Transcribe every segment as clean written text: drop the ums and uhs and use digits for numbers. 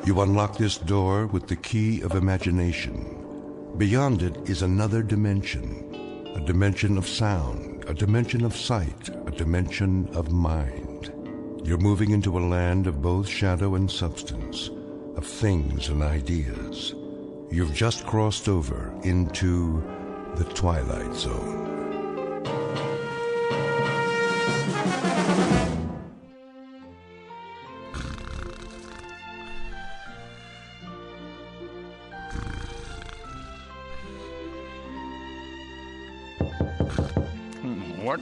You unlock this door with the key of imagination. Beyond it is another dimension, a dimension of sound, a dimension of sight, a dimension of mind. You're moving into a land of both shadow and substance, of things and ideas. You've just crossed over into the Twilight Zone. What?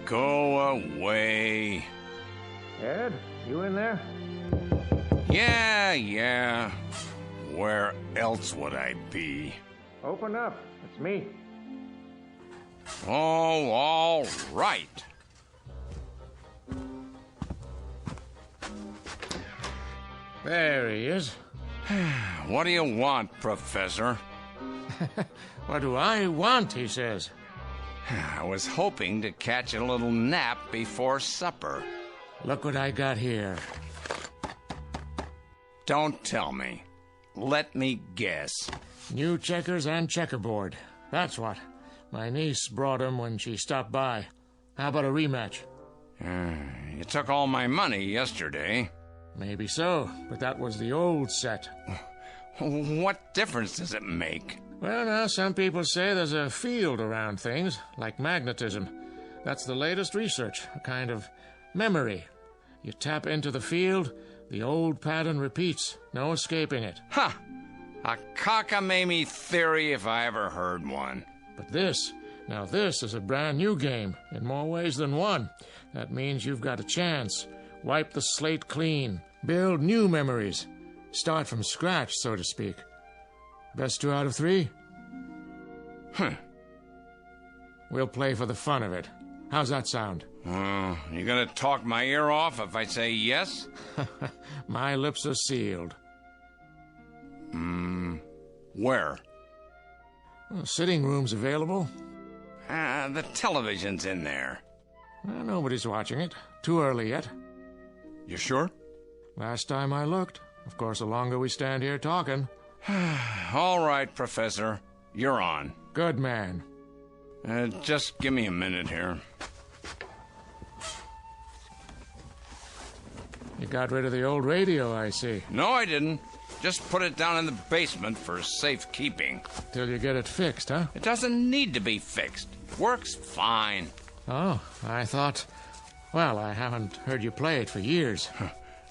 Go away. Ed, you in there? Yeah. Where else would I be? Open up. It's me. Oh, all right. There he is. What do you want, Professor? What do I want, he says. I was hoping to catch a little nap before supper. Look what I got here. Don't tell me. Let me guess. New checkers and checkerboard. That's what. My niece brought 'em when she stopped by. How about a rematch? You took all my money yesterday. Maybe so, but that was the old set. What difference does it make? Well, now, some people say there's a field around things, like magnetism. That's the latest research, a kind of memory. You tap into the field, the old pattern repeats, no escaping it. Ha! A cockamamie theory if I ever heard one. But this is a brand new game, in more ways than one. That means you've got a chance. Wipe the slate clean, build new memories, start from scratch, so to speak. Best 2 out of 3? We'll play for the fun of it. How's that sound? You gonna talk my ear off if I say yes? My lips are sealed. Where? Sitting room's available. The television's in there. Nobody's watching it. Too early yet. You sure? Last time I looked. Of course, the longer we stand here talking. All right, Professor. You're on. Good man. Just give me a minute here. You got rid of the old radio, I see. No, I didn't. Just put it down in the basement for safekeeping. Till you get it fixed, huh? It doesn't need to be fixed. Works fine. Oh, I thought... Well, I haven't heard you play it for years.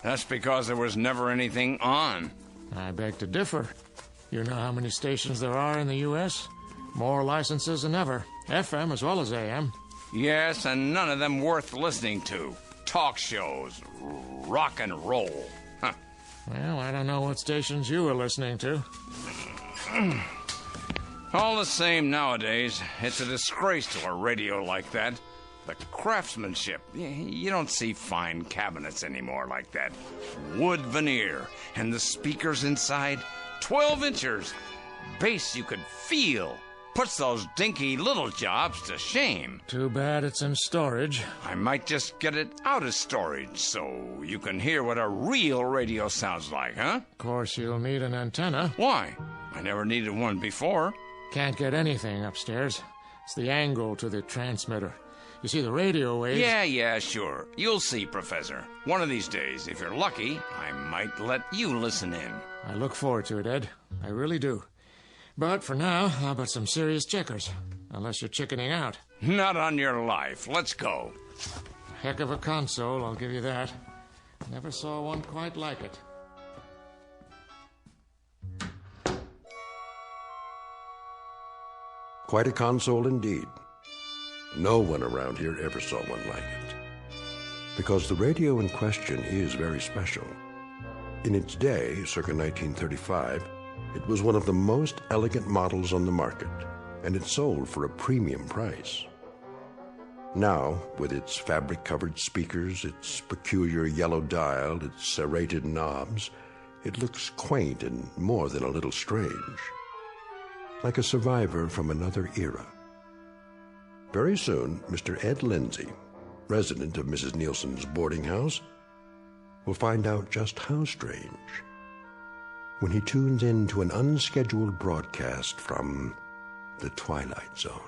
That's because there was never anything on. I beg to differ. You know how many stations there are in the U.S.? More licenses than ever. FM as well as AM. Yes, and none of them worth listening to. Talk shows. Rock and roll. Huh. Well, I don't know what stations you were listening to. All the same nowadays, it's a disgrace to a radio like that. The craftsmanship. You don't see fine cabinets anymore like that. Wood veneer. And the speakers inside, 12 inches. Bass you could feel. Puts those dinky little jobs to shame. Too bad it's in storage. I might just get it out of storage so you can hear what a real radio sounds like, huh? Of course, you'll need an antenna. Why? I never needed one before. Can't get anything upstairs. It's the angle to the transmitter. You see, the radio waves... Yeah, sure. You'll see, Professor. One of these days, if you're lucky, I might let you listen in. I look forward to it, Ed. I really do. But for now, how about some serious checkers? Unless you're chickening out. Not on your life. Let's go. Heck of a console, I'll give you that. Never saw one quite like it. Quite a console indeed. No one around here ever saw one like it. Because the radio in question is very special. In its day, circa 1935, it was one of the most elegant models on the market, and it sold for a premium price. Now, with its fabric-covered speakers, its peculiar yellow dial, its serrated knobs, it looks quaint and more than a little strange. Like a survivor from another era. Very soon, Mr. Ed Lindsay, resident of Mrs. Nielsen's boarding house, will find out just how strange when he tunes in to an unscheduled broadcast from the Twilight Zone.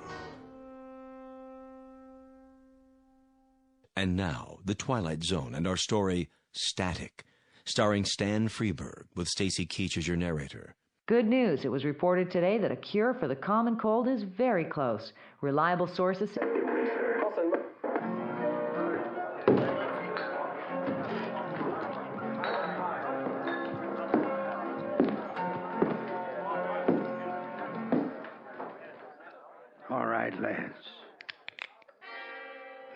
And now, The Twilight Zone and our story, Static, starring Stan Freberg, with Stacy Keach as your narrator. Good news. It was reported today that a cure for the common cold is very close. Reliable sources... All right, lads.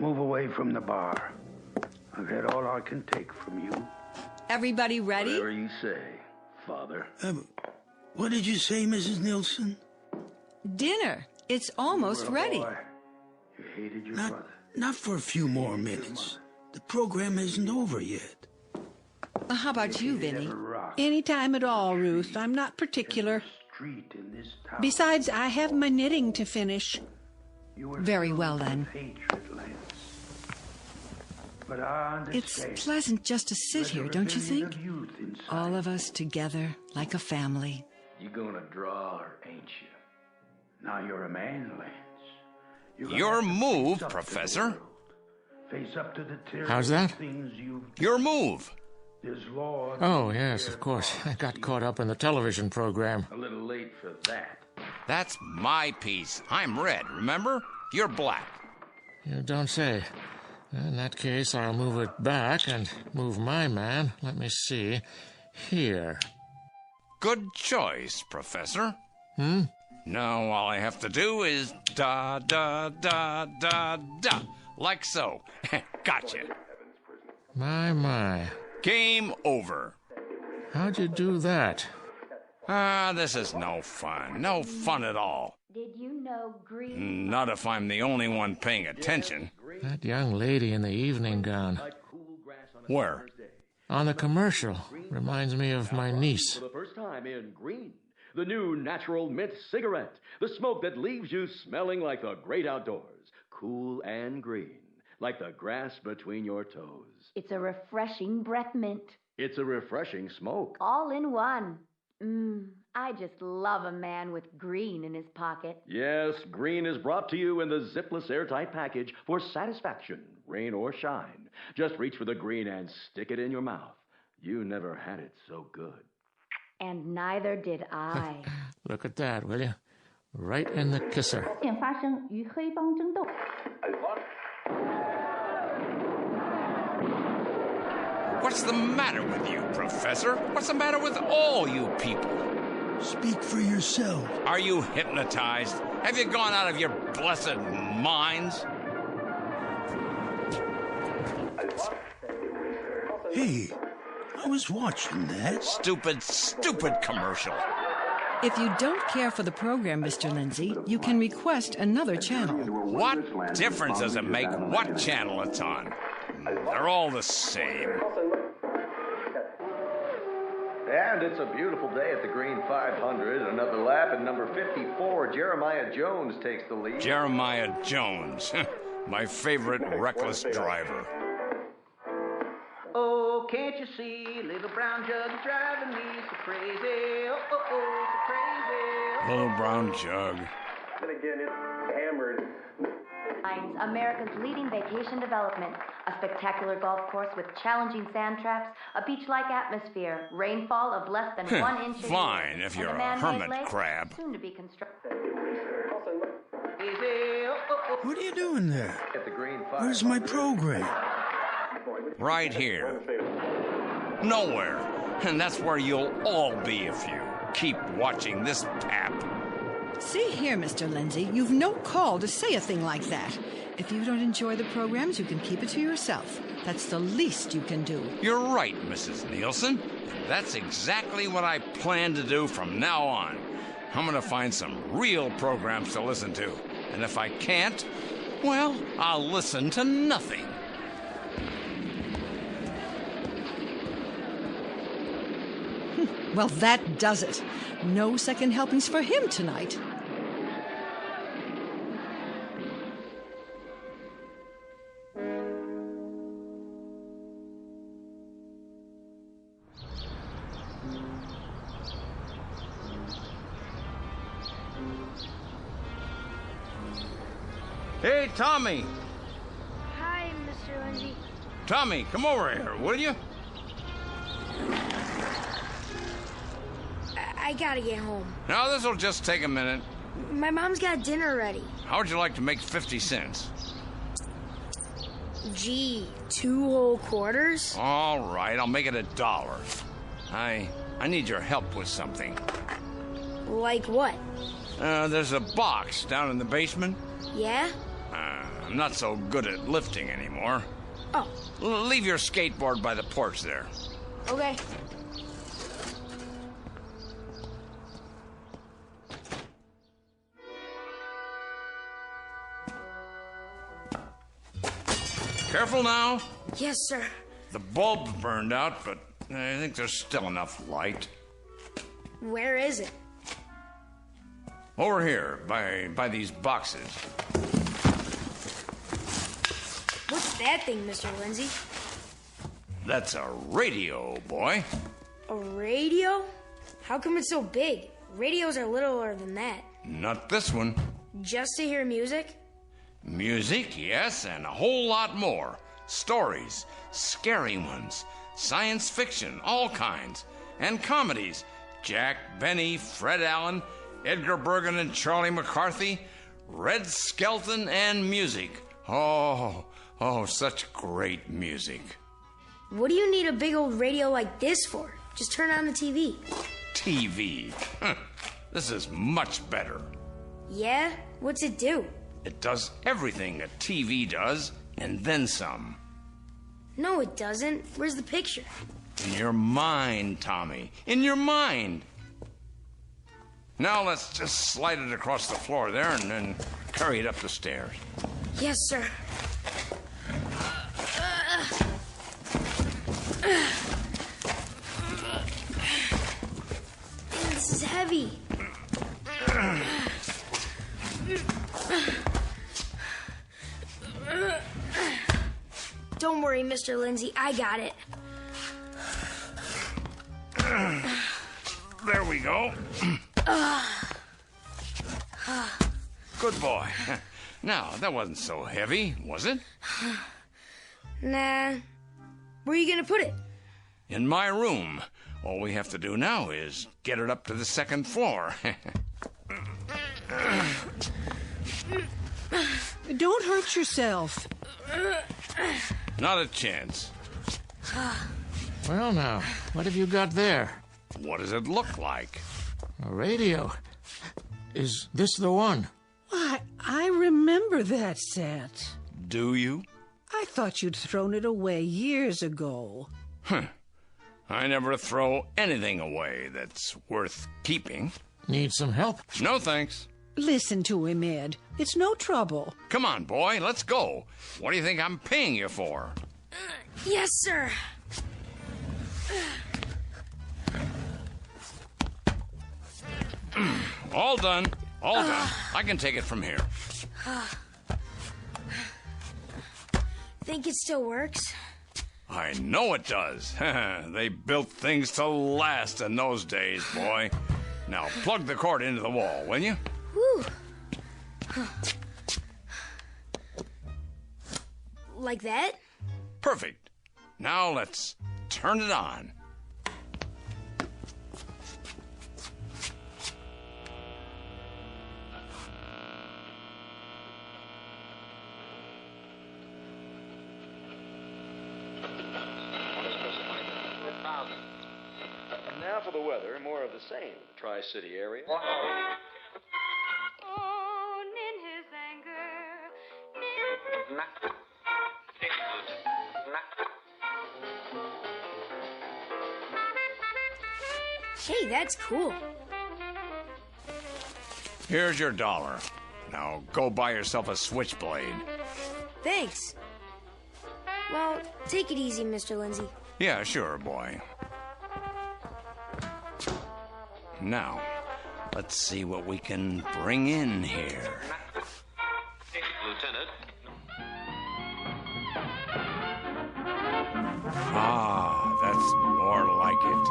Move away from the bar. I've had all I can take from you. Everybody ready? Whatever you say, Father. What did you say, Mrs. Nielsen? Dinner. It's almost ready. Boy, you hated your brother. Not for a few more minutes. The program isn't over yet. How about you, Vinny? Any time at all, Ruth. I'm not particular. Street in this town. Besides, I have my knitting to finish. Very well, then. Hatred, Lance. But I understand. It's pleasant just to sit here, don't you think? All of us together, like a family. You're gonna draw her, ain't you? Now you're a man, Lance. Your move, Professor. Face up to the How's that? things you've Your move. There's law. Oh, yes, of course. I got caught up in the television program. A little late for that. That's my piece. I'm red, remember? You're black. You don't say. In that case, I'll move it back and move my man. Let me see. Here. Good choice, Professor. Now all I have to do is da, da, da, da, da. Like so. Gotcha. My. Game over. How'd you do that? This is no fun. No fun at all. Did you know green? Not if I'm the only one paying attention. That young lady in the evening gown. Where? On the commercial. Reminds me of my niece. For the first time in green. The new natural mint cigarette. The smoke that leaves you smelling like the great outdoors. Cool and green. Like the grass between your toes. It's a refreshing breath mint. It's a refreshing smoke. All in one. I just love a man with green in his pocket. Yes, green is brought to you in the zipless airtight package for satisfaction, rain or shine. Just reach for the green and stick it in your mouth. You never had it so good. And neither did I. Look at that, will you? Right in the kisser. What's the matter with you, Professor? What's the matter with all you people? Speak for yourself. Are you hypnotized? Have you gone out of your blessed minds? Hey, I was watching that. Stupid commercial. If you don't care for the program, Mr. Lindsay, you can request another channel. What difference does it make what channel it's on? They're all the same. And it's a beautiful day at the Green 500. Another lap at number 54. Jeremiah Jones takes the lead. Jeremiah Jones. My favorite reckless driver. Oh, can't you see, little brown jug is driving me so crazy. Oh, so crazy. Little brown jug. And again, it's hammered. America's leading vacation development. A spectacular golf course with challenging sand traps, a beach-like atmosphere, rainfall of less than 1 inch. Fine, if you're a hermit crab. Soon to be constructed. What are you doing there? At the Green 500. Where's my program? Right here. Nowhere. And that's where you'll all be if you keep watching this pap. See here, Mr. Lindsay, you've no call to say a thing like that. If you don't enjoy the programs, you can keep it to yourself. That's the least you can do. You're right, Mrs. Nielsen. That's exactly what I plan to do from now on. I'm going to find some real programs to listen to. And if I can't, well, I'll listen to nothing. Well, that does it. No second helpings for him tonight. Hey, Tommy. Hi, Mr. Lindsay. Tommy, come over here, will you? I gotta get home. Now, this'll just take a minute. My mom's got dinner ready. How'd you like to make 50 cents? Gee, 2 whole quarters? All right, I'll make it $1. I need your help with something. Like what? There's a box down in the basement. Yeah? I'm not so good at lifting anymore. Oh. Leave your skateboard by the porch there. Okay. Careful now. Yes, sir. The bulb's burned out, but I think there's still enough light. Where is it? Over here, by these boxes. What's that thing, Mr. Lindsay? That's a radio, boy. A radio? How come it's so big? Radios are littler than that. Not this one. Just to hear music? Music, yes, and a whole lot more. Stories, scary ones, science fiction, all kinds. And comedies. Jack Benny, Fred Allen, Edgar Bergen and Charlie McCarthy, Red Skelton, and music. Oh, such great music. What do you need a big old radio like this for? Just turn on the TV. TV? This is much better. Yeah? What's it do? It does everything a TV does, and then some. No, it doesn't. Where's the picture? In your mind, Tommy. In your mind. Now let's just slide it across the floor there and then carry it up the stairs. Yes, sir. This is heavy. Don't worry, Mr. Lindsay. I got it. There we go. Good boy. Now, that wasn't so heavy, was it? Nah. Where are you gonna put it? In my room. All we have to do now is get it up to the second floor. Don't hurt yourself. Not a chance. Well, now, what have you got there? What does it look like? A radio. Is this the one? Why, I remember that set. Do you? I thought you'd thrown it away years ago. I never throw anything away that's worth keeping. Need some help? No, thanks. Listen to him, Ed. It's no trouble. Come on, boy, let's go. What do you think I'm paying you for? Yes, sir. All done. All done. I can take it from here. Think it still works? I know it does. They built things to last in those days, boy. Now plug the cord into the wall, will you? Whew. Like that? Perfect. Now let's turn it on. And now for the weather, more of the same. Tri-City area. Oh, in his anger. Hey, that's cool. Here's your $1. Now go buy yourself a switchblade. Thanks. Well, take it easy, Mr. Lindsay. Yeah, sure, boy. Now, let's see what we can bring in here. Lieutenant. Ah, that's more like it.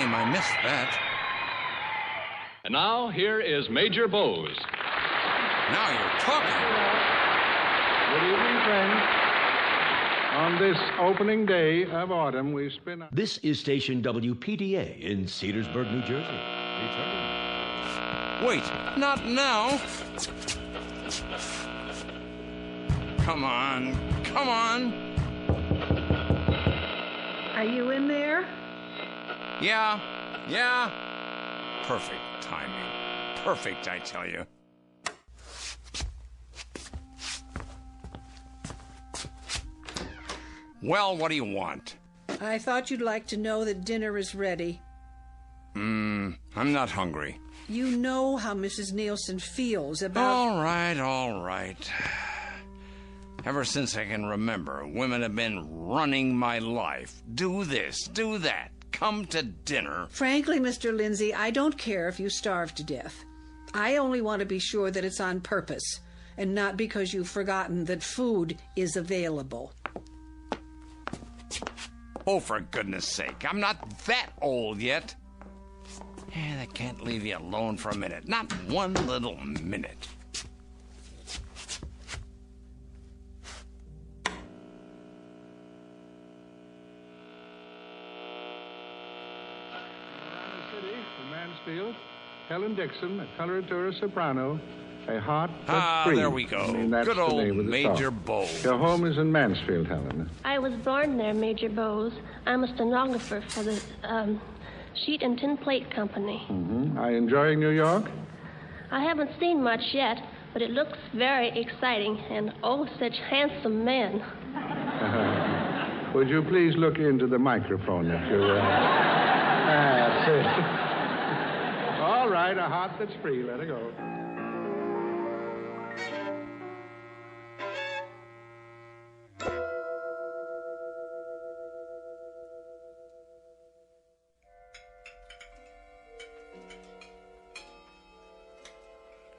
shame I missed that. And now, here is Major Bowes. Now you're talking. Good evening, friends. On this opening day of autumn, we spin... This is station WPDA in Cedarsburg, New Jersey. Returning. Wait, not now. Come on, come on. Are you in there? Yeah. Perfect timing. Perfect, I tell you. Well, what do you want? I thought you'd like to know that dinner is ready. I'm not hungry. You know how Mrs. Nielsen feels about... All right. Ever since I can remember, women have been running my life. Do this, do that. Come to dinner. Frankly, Mr. Lindsay, I don't care if you starve to death. I only want to be sure that it's on purpose, and not because you've forgotten that food is available. Oh, for goodness sake, I'm not that old yet. And I can't leave you alone for a minute. Not one little minute. City, from Mansfield, Helen Dixon, a coloratura soprano, a hot but free. There we go. That's good the old name of the Major song. Bowes. Your home is in Mansfield, Helen. I was born there, Major Bowes. I'm a stenographer for the Sheet and Tin Plate Company. Mm-hmm. Are you enjoying New York? I haven't seen much yet, but it looks very exciting, and oh, such handsome men. Would you please look into the microphone if you that's it. All right, a hot that's free. Let her go.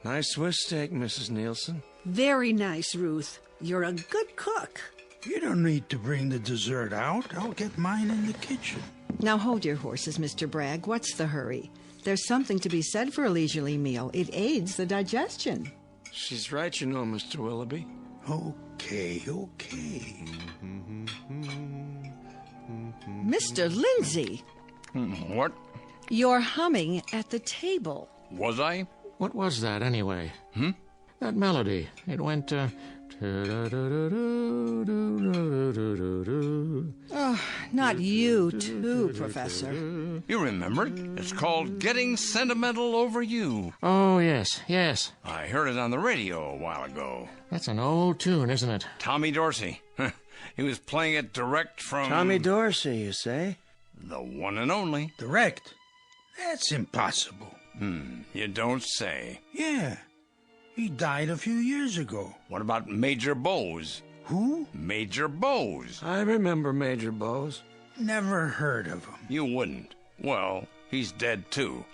Nice Swiss steak, Mrs. Nielsen. Very nice, Ruth. You're a good cook. You don't need to bring the dessert out. I'll get mine in the kitchen. Now hold your horses, Mr. Bragg. What's the hurry? There's something to be said for a leisurely meal. It aids the digestion. She's right, you know, Mr. Willoughby. Okay. Mr. Lindsay! What? You're humming at the table. Was I? What was that, anyway? That melody. It went, Oh, not you, too, Professor. You remember it? It's called Getting Sentimental Over You. Oh, yes. I heard it on the radio a while ago. That's an old tune, isn't it? Tommy Dorsey. He was playing it direct from... Tommy Dorsey, you say? The one and only. Direct? That's impossible. You don't say. Yeah. He died a few years ago. What about Major Bowes? Who? Major Bowes. I remember Major Bowes. Never heard of him. You wouldn't. Well, he's dead too.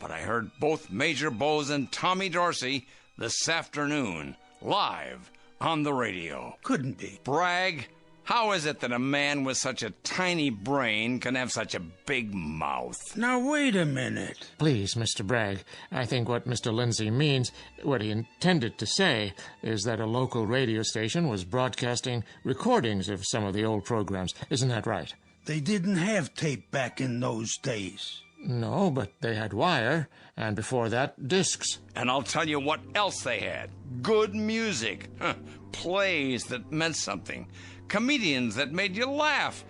But I heard both Major Bowes and Tommy Dorsey this afternoon, live on the radio. Couldn't be. Bragg, how is it that a man with such a tiny brain can have such a big mouth? Now, wait a minute. Please, Mr. Bragg, I think what Mr. Lindsay means, what he intended to say, is that a local radio station was broadcasting recordings of some of the old programs. Isn't that right? They didn't have tape back in those days. No, but they had wire, and before that, discs. And I'll tell you what else they had. Good music. Plays that meant something. Comedians that made you laugh.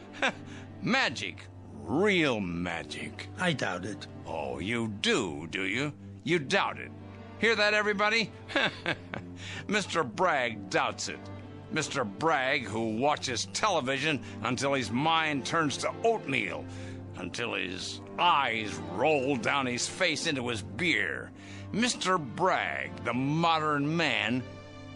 Magic. Real magic. I doubt it. Oh, you do you? You doubt it. Hear that, everybody? Mr. Bragg doubts it. Mr. Bragg, who watches television until his mind turns to oatmeal, until his eyes roll down his face into his beer. Mr. Bragg, the modern man,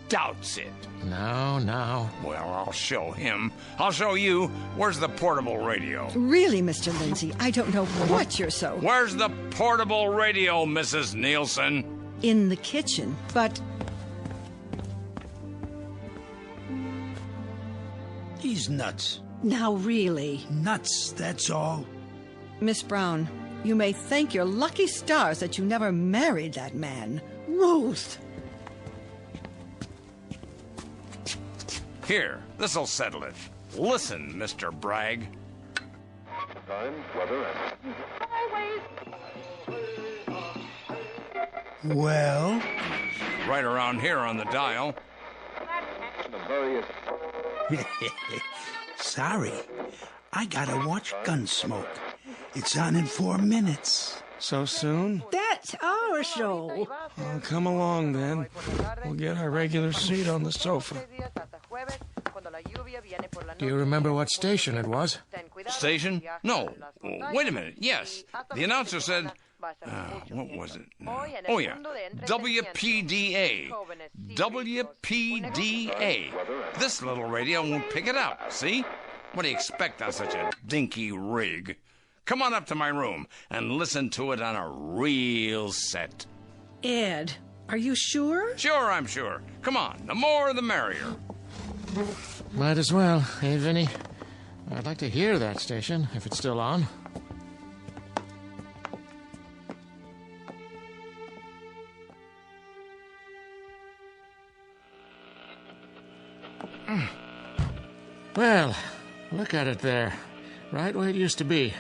doubts it. Now. Well, I'll show him. I'll show you. Where's the portable radio? Really, Mr. Lindsay, I don't know what you're so... Where's the portable radio, Mrs. Nielsen? In the kitchen, but... He's nuts. Now, really. Nuts, that's all. Miss Brown, you may thank your lucky stars that you never married that man. Ruth! Here, this'll settle it. Listen, Mr. Bragg. Time, weather, and... Well? Right around here on the dial. Sorry. I gotta watch Gunsmoke. It's on in 4 minutes. So soon? That's our show. Well, come along then. We'll get our regular seat on the sofa. Do you remember what station it was? Station? No. Wait a minute. Yes. The announcer said... what was it? Oh, yeah. WPDA. WPDA. This little radio won't pick it up, see? What do you expect on such a dinky rig? Come on up to my room and listen to it on a real set. Ed, are you sure? Sure, I'm sure. Come on. The more, the merrier. Might as well, hey, Vinny? I'd like to hear that station, if it's still on. Well, look at it there. Right where it used to be.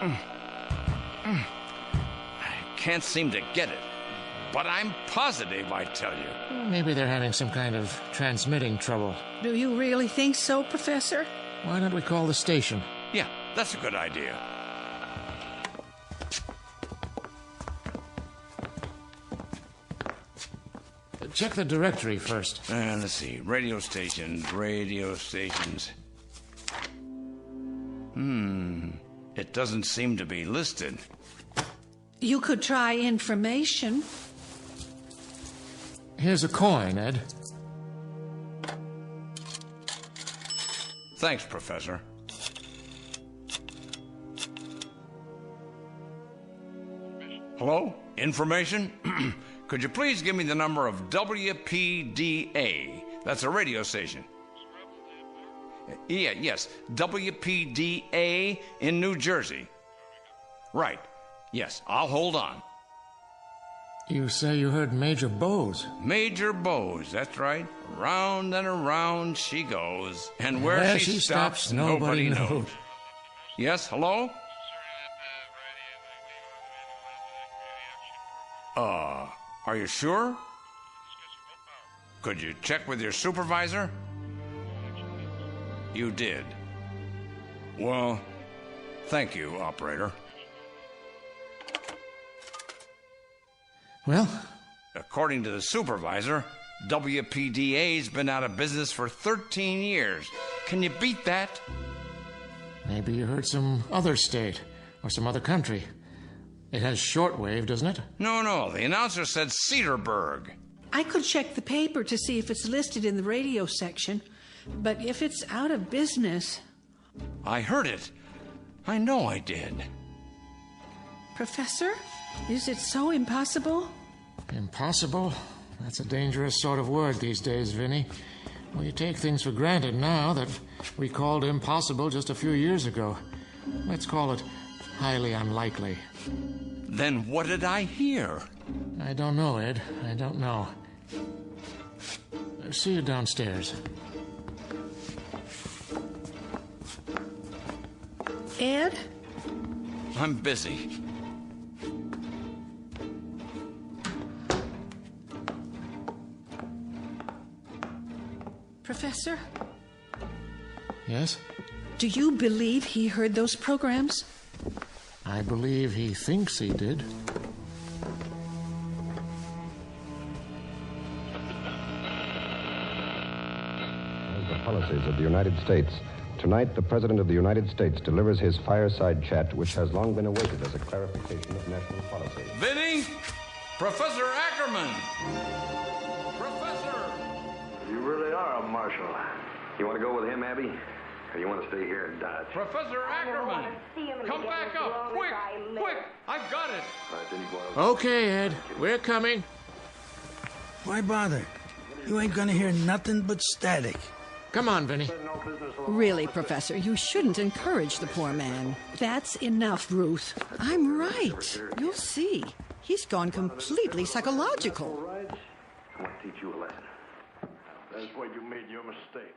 I can't seem to get it, but I'm positive, I tell you. Maybe they're having some kind of transmitting trouble. Do you really think so, Professor? Why don't we call the station? Yeah, that's a good idea. Check the directory first. Let's see. Radio stations. It doesn't seem to be listed. You could try information. Here's a coin, Ed. Thanks, Professor. Hello? Information? Could you please give me the number of WPDA? That's a radio station. Yes, WPDA in New Jersey. Right. Yes, I'll hold on. You say you heard Major Bowes? Major Bowes, that's right. Round and around she goes. And where she stops, nobody knows. Yes, hello? Are you sure? Could you check with your supervisor? You did. Well, thank you, operator. Well? According to the supervisor, WPDA's been out of business for 13 years. Can you beat that? Maybe you heard some other state or some other country. It has shortwave, doesn't it? No. The announcer said Cedarburg. I could check the paper to see if it's listed in the radio section, but if it's out of business... I heard it. I know I did. Professor, is it so impossible? Impossible? That's a dangerous sort of word these days, Vinny. We take things for granted now that we called impossible just a few years ago. Let's call it highly unlikely. Then what did I hear? I don't know, Ed. I don't know. See you downstairs. Ed? I'm busy. Professor? Yes? Do you believe he heard those programs? I believe he thinks he did. The policies of the United States. Tonight, the President of the United States delivers his fireside chat, which has long been awaited as a clarification of national policy. Vinny? Professor Ackerman! Professor! You really are a marshal. You want to go with him, Abby? Or you want to stay here and dodge? Professor Ackerman! Come back up! Quick! I've got it! Okay, Ed. We're coming. Why bother? You ain't gonna hear nothing but static. Come on, Vinny. Really, Professor, you shouldn't encourage the poor man. That's enough, Ruth. I'm right. You'll see. He's gone completely psychological. All right. I want to teach you a lesson. That's where you made your mistake.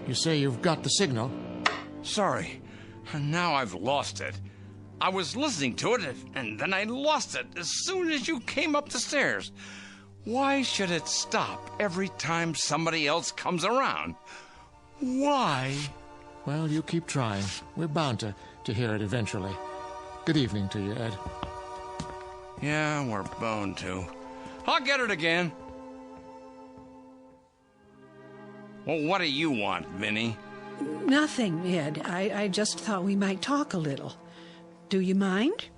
You say you've got the signal? Sorry. Now I've lost it. I was listening to it, and then I lost it as soon as you came up the stairs. Why should it stop every time somebody else comes around? Why? Well, you keep trying. We're bound to hear it eventually. Good evening to you, Ed. Yeah, we're bound to. I'll get it again. Well, what do you want, Vinny? Nothing, Ed. I just thought we might talk a little. Do you mind?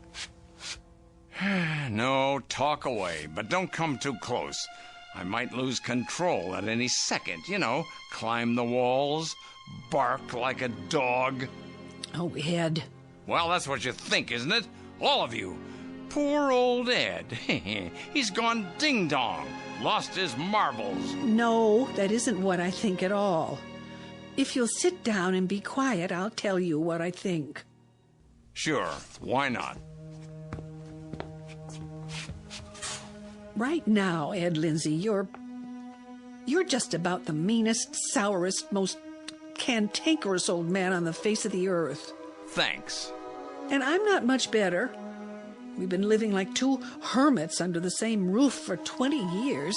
No, talk away, but don't come too close. I might lose control at any second, climb the walls, bark like a dog. Oh, Ed. Well, that's what you think, isn't it? All of you. Poor old Ed. He's gone ding-dong, lost his marbles. No, that isn't what I think at all. If you'll sit down and be quiet, I'll tell you what I think. Sure, why not? Right now, Ed Lindsay, you're just about the meanest, sourest, most cantankerous old man on the face of the earth. Thanks. And I'm not much better. We've been living like two hermits under the same roof for 20 years,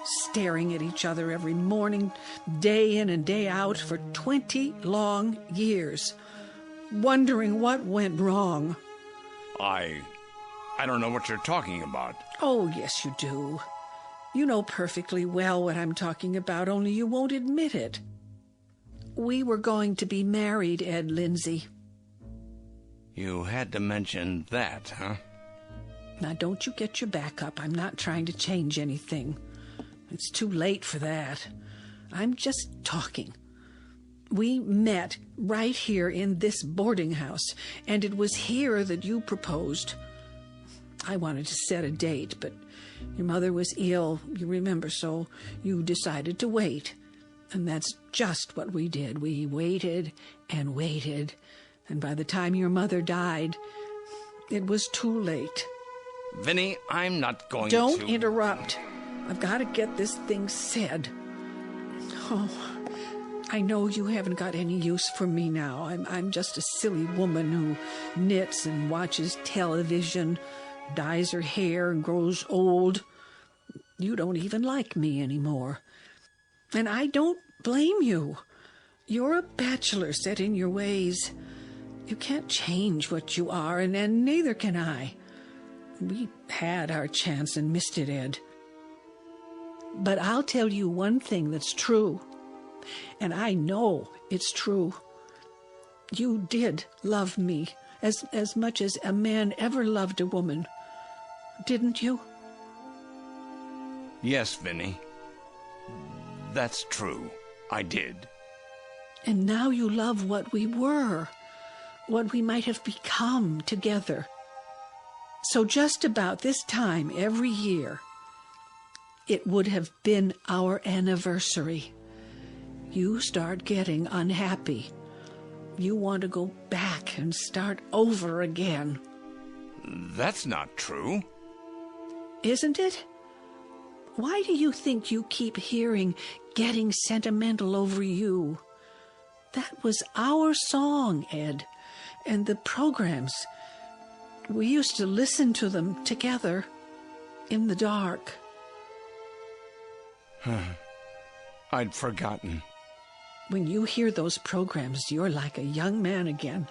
staring at each other every morning, day in and day out for 20 long years, wondering what went wrong. I don't know what you're talking about. Oh, yes, you do. You know perfectly well what I'm talking about, only you won't admit it. We were going to be married, Ed Lindsay. You had to mention that, huh? Now, don't you get your back up. I'm not trying to change anything. It's too late for that. I'm just talking. We met right here in this boarding house, and it was here that you proposed. I wanted to set a date, but your mother was ill, you remember, so you decided to wait. And that's just what we did. We waited and waited, and by the time your mother died, it was too late. Vinny, I'm not going to... Don't interrupt. I've got to get this thing said. Oh, I know you haven't got any use for me now. I'm just a silly woman who knits and watches television, dyes her hair and grows old. You don't even like me anymore. And I don't blame you. You're a bachelor set in your ways. You can't change what you are, and neither can I. We had our chance and missed it, Ed. But I'll tell you one thing that's true, and I know it's true. You did love me as much as a man ever loved a woman, didn't you? Yes, Vinny. That's true. I did. And now you love what we were, what we might have become together. So just about this time every year, it would have been our anniversary. You start getting unhappy. You want to go back and start over again. That's not true. Isn't it? Why do you think you keep hearing getting sentimental over you? That was our song, Ed, and the programs. We used to listen to them together in the dark. I'd forgotten. When you hear those programs, you're like a young man again,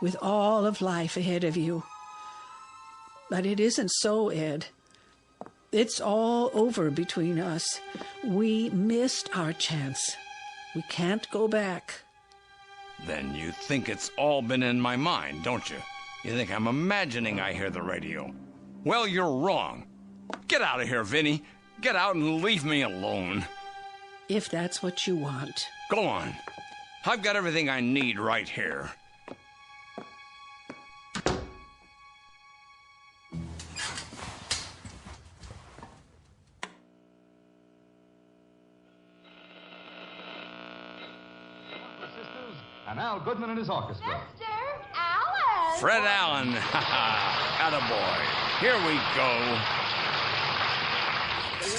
with all of life ahead of you. But it isn't so, Ed. It's all over between us. We missed our chance. We can't go back. Then you think it's all been in my mind, don't you? You think I'm imagining I hear the radio. Well, you're wrong. Get out of here, Vinny. Get out and leave me alone. If that's what you want. Go on. I've got everything I need right here. And Al Goodman and his orchestra. Mr. Allen. Fred Allen. Attaboy. Here we go.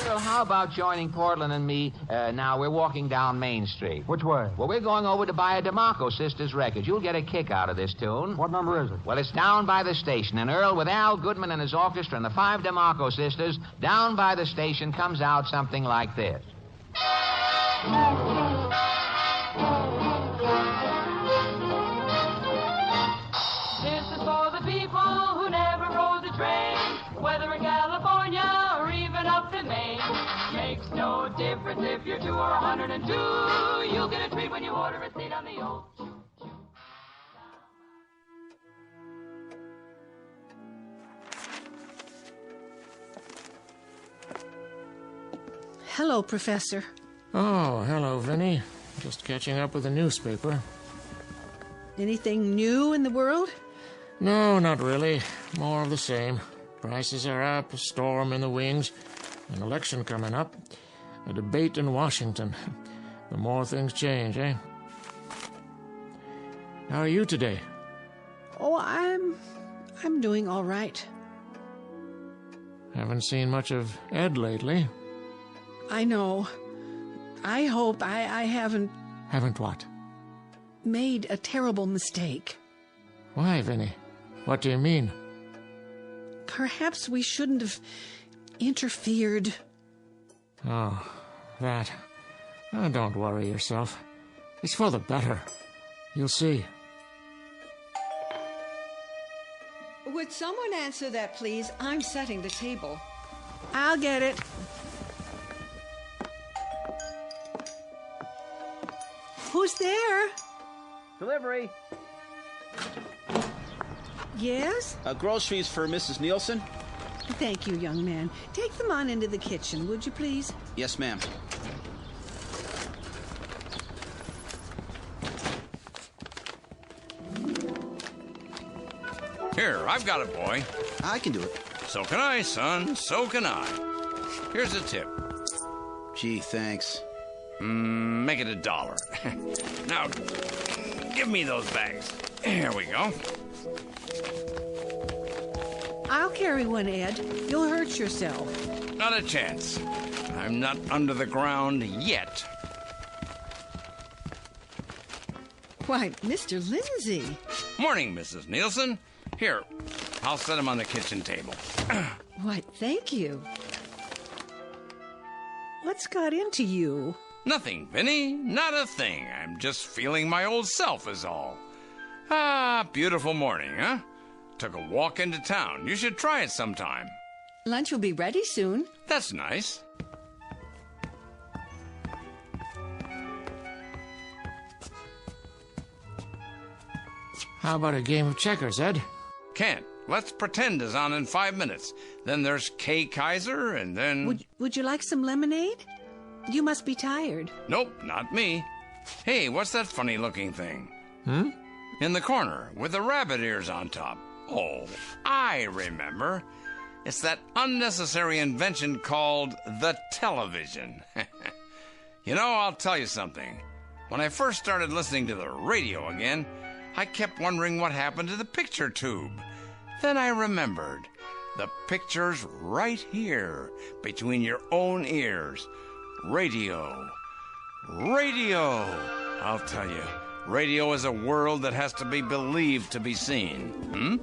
Well, how about joining Portland and me? Now, we're walking down Main Street. Which way? Well, we're going over to buy a DeMarco Sisters record. You'll get a kick out of this tune. What number is it? Well, it's down by the station. And Earl, with Al Goodman and his orchestra and the 5 DeMarco Sisters, down by the station comes out something like this. This is for the people who never rode the train, whether in California or even up in Maine. Makes no difference if you're 2 or 102. You'll get a treat when you order a seat on the old choo-choo. Hello, Professor. Oh, hello, Vinny. Just catching up with the newspaper. Anything new in the world? No, not really. More of the same. Prices are up, a storm in the wings, an election coming up, a debate in Washington. The more things change, eh? How are you today? Oh, I'm doing all right. Haven't seen much of Ed lately. I know. I hope I haven't... Haven't what? Made a terrible mistake. Why, Vinny? What do you mean? Perhaps we shouldn't have interfered. Oh, that. Oh, don't worry yourself. It's for the better. You'll see. Would someone answer that, please? I'm setting the table. I'll get it. Who's there? Delivery. Yes? Groceries for Mrs. Nielsen? Thank you, young man. Take them on into the kitchen, would you please? Yes, ma'am. Here, I've got it, boy. I can do it. So can I, son. So can I. Here's a tip. Gee, thanks. Make it $1. Now, give me those bags. Here we go. I'll carry one, Ed. You'll hurt yourself. Not a chance. I'm not under the ground yet. Why, Mr. Lindsay. Morning, Mrs. Nielsen. Here, I'll set them on the kitchen table. Why, thank you. What's got into you? Nothing, Vinny. Not a thing. I'm just feeling my old self is all. Ah, beautiful morning, huh? Took a walk into town. You should try it sometime. Lunch will be ready soon. That's nice. How about a game of checkers, Ed? Can't. Let's pretend is on in 5 minutes. Then there's Kay Kaiser, and then... Would you like some lemonade? You must be tired. Nope, not me. Hey, what's that funny-looking thing? In the corner, with the rabbit ears on top. Oh, I remember. It's that unnecessary invention called the television. You know, I'll tell you something. When I first started listening to the radio again, I kept wondering what happened to the picture tube. Then I remembered. The picture's right here, between your own ears. Radio. Radio! I'll tell you, radio is a world that has to be believed to be seen.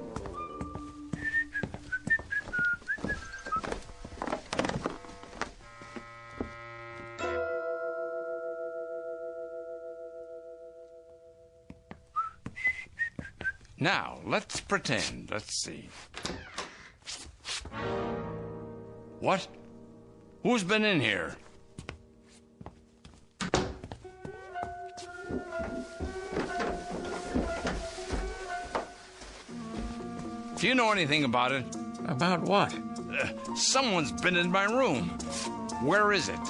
Now, let's pretend. Let's see. What? Who's been in here? Do you know anything about it? About what? Someone's been in my room. Where is it?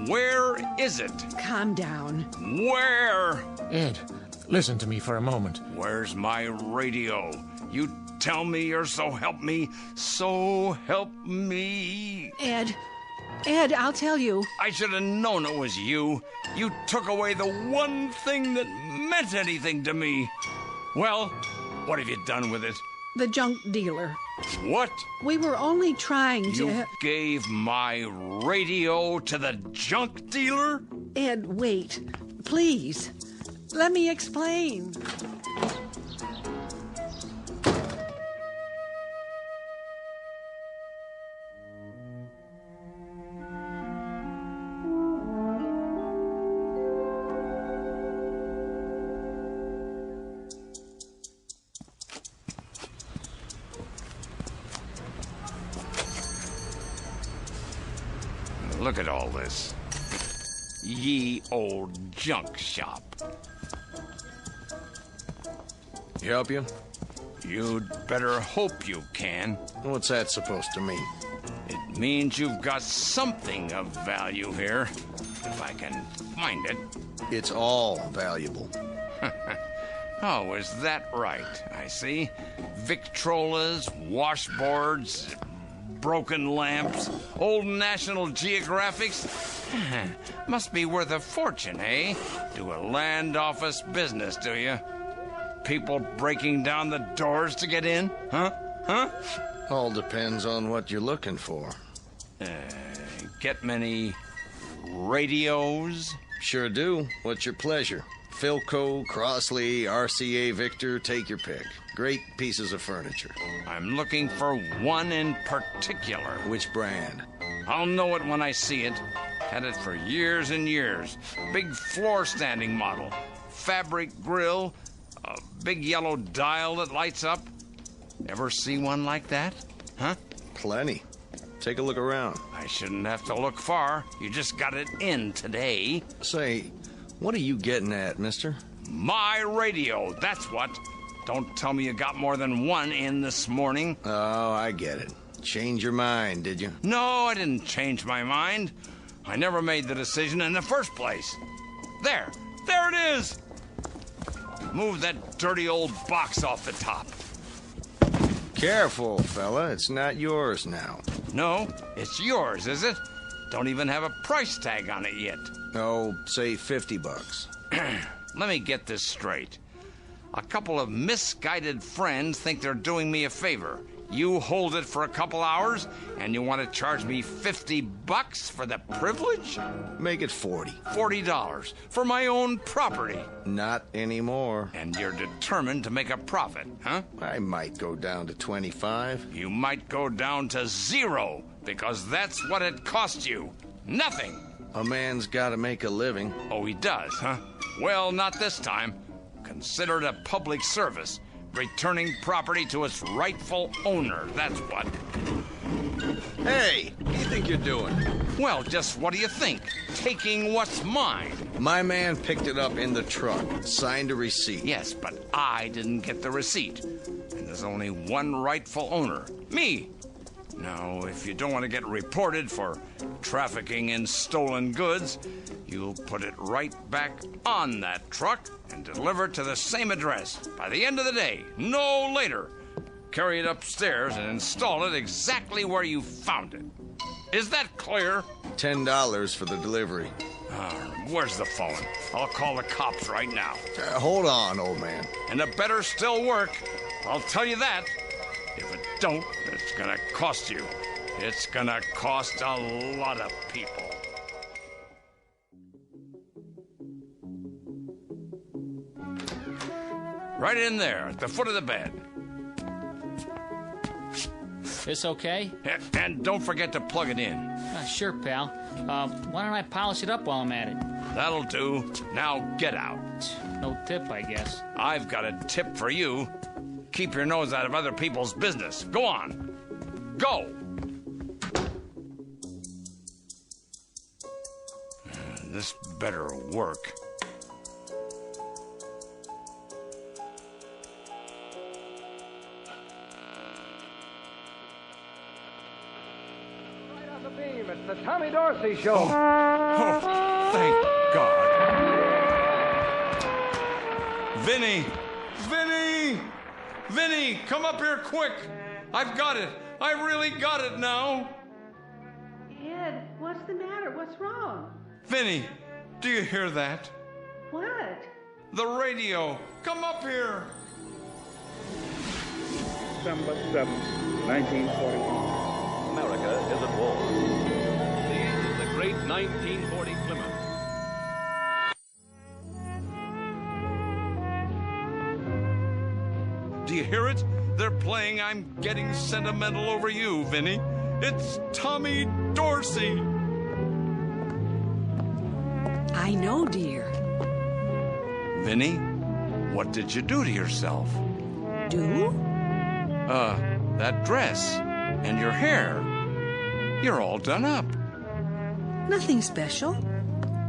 Where is it? Calm down. Where? Ed, listen to me for a moment. Where's my radio? You tell me, or so help me. So help me. Ed, Ed, I'll tell you. I should have known it was you. You took away the one thing that meant anything to me. Well, what have you done with it? The junk dealer. What? We were only trying to... You gave my radio to the junk dealer? Ed, wait. Please. Let me explain. Look at all this. Ye old junk shop. Help you? You'd better hope you can. What's that supposed to mean? It means you've got something of value here, if I can find it. It's all valuable. Oh, is that right? I see. Victrolas, washboards, broken lamps, old National Geographics. Must be worth a fortune, eh? Do a land office business, do you? People breaking down the doors to get in? Huh? All depends on what you're looking for. Get many radios? Sure do. What's your pleasure? Philco, Crossley, RCA Victor, take your pick. Great pieces of furniture. I'm looking for one in particular. Which brand? I'll know it when I see it. Had it for years and years. Big floor standing model. Fabric grill. A big yellow dial that lights up. Ever see one like that? Huh? Plenty. Take a look around. I shouldn't have to look far. You just got it in today. Say, what are you getting at, mister? My radio, that's what. Don't tell me you got more than one in this morning. Oh, I get it. Change your mind, did you? No, I didn't change my mind. I never made the decision in the first place. There it is. Move that dirty old box off the top. Careful, fella. It's not yours now. No, it's yours, is it? Don't even have a price tag on it yet. Oh, say $50. Let me get this straight. A couple of misguided friends think they're doing me a favor. You hold it for a couple hours, and you want to charge me $50 for the privilege? Make it 40. $40 for my own property. Not anymore. And you're determined to make a profit, huh? I might go down to 25. You might go down to 0, because that's what it cost you. Nothing. A man's got to make a living. Oh, he does, huh? Well, not this time. Consider it a public service. Returning property to its rightful owner, that's what. Hey, what do you think you're doing? Well, just what do you think? Taking what's mine. My man picked it up in the truck, signed a receipt. Yes, but I didn't get the receipt. And there's only one rightful owner, me. Now, if you don't want to get reported for trafficking in stolen goods, you'll put it right back on that truck and deliver it to the same address by the end of the day, no later. Carry it upstairs and install it exactly where you found it. Is that clear? $10 for the delivery. Where's the phone? I'll call the cops right now. Hold on, old man. And it better still work. I'll tell you that. If it don't, it's gonna cost you. It's gonna cost a lot of people. Right in there, at the foot of the bed. This okay? And don't forget to plug it in. Sure, pal. Why don't I polish it up while I'm at it? That'll do. Now get out. No tip, I guess. I've got a tip for you. Keep your nose out of other people's business. Go on. Go. This better work. Right on the beam. It's the Tommy Dorsey Show. Oh, thank God. Vinny! Vinny! Vinny, come up here quick. I've got it. I really got it now. Ed, what What's wrong? Vinny, do you hear that? What? The radio. Come up here. December 7th, 1941. America is at war. This is the great 1940 Plymouth. Do you hear it? They're playing I'm Getting Sentimental Over You, Vinny. It's Tommy Dorsey. I know, dear. Vinny, what did you do to yourself? Do? That dress and your hair. You're all done up. Nothing special.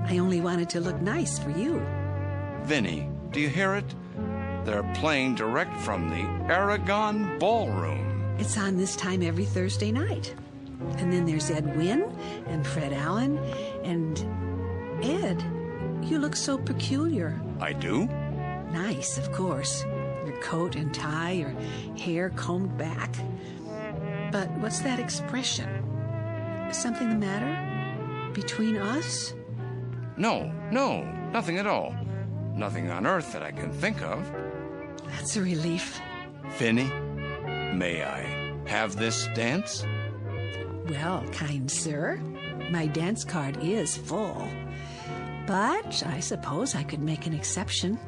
I only wanted to look nice for you. Vinny, do you hear it? They're playing direct from the Aragon Ballroom. It's on this time every Thursday night. And then there's Ed Wynn and Fred Allen and Ed. You look so peculiar. I do? Nice, of course. Your coat and tie, your hair combed back. But what's that expression? Something the matter? Between us? No, nothing at all. Nothing on earth that I can think of. That's a relief. Vinny, may I have this dance? Well, kind sir, my dance card is full. But I suppose I could make an exception.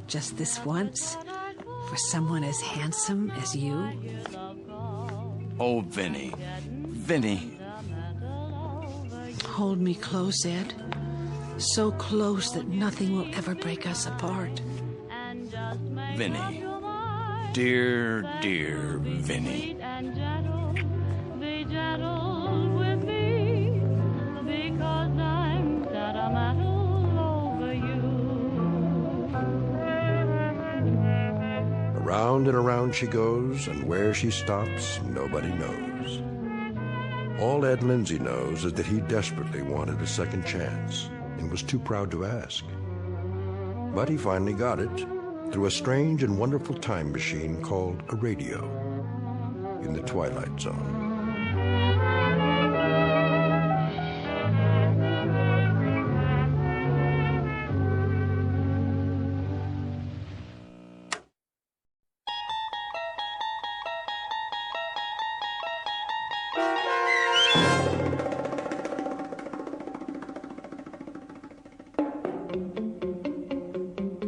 Just this once. For someone as handsome as you. Oh, Vinny. Vinny. Hold me close, Ed. So close that nothing will ever break us apart. Vinny. Dear, dear Vinny. Be gentle with me, because I'm sentimental over you. Around and around she goes, and where she stops, nobody knows. All Ed Lindsay knows is that he desperately wanted a second chance and was too proud to ask. But he finally got it through a strange and wonderful time machine called a radio in the Twilight Zone.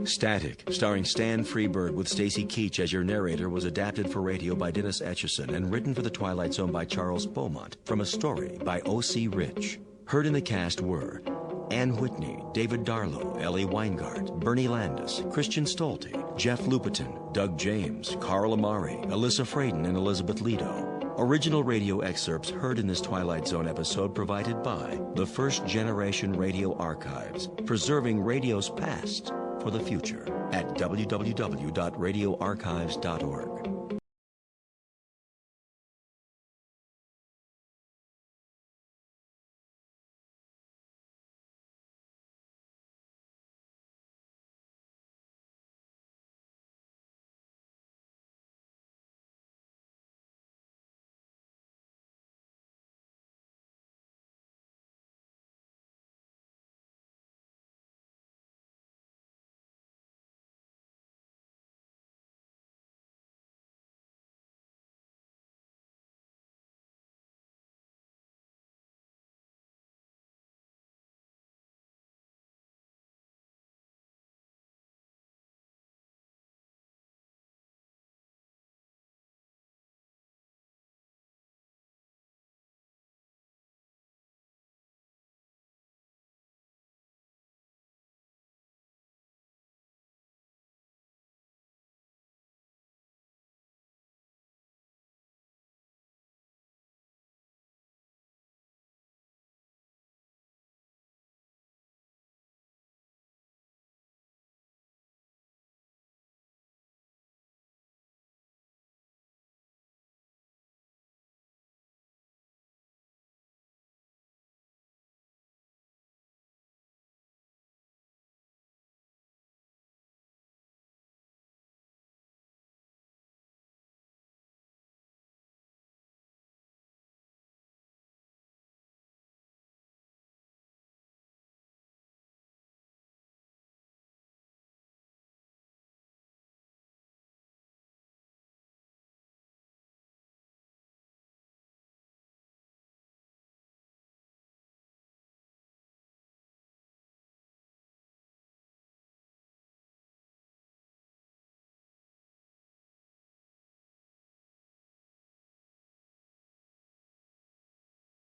Static, starring Stan Freberg with Stacy Keach as your narrator, was adapted for radio by Dennis Etchison and written for The Twilight Zone by Charles Beaumont from a story by O.C. Rich. Heard in the cast were Ann Whitney, David Darlow, Ellie Weingart, Bernie Landis, Christian Stolte, Jeff Lupetin, Doug James, Carl Amari, Alyssa Fraden, and Elizabeth Lido. Original radio excerpts heard in this Twilight Zone episode provided by the First Generation Radio Archives, preserving radio's past for the future at www.radioarchives.org.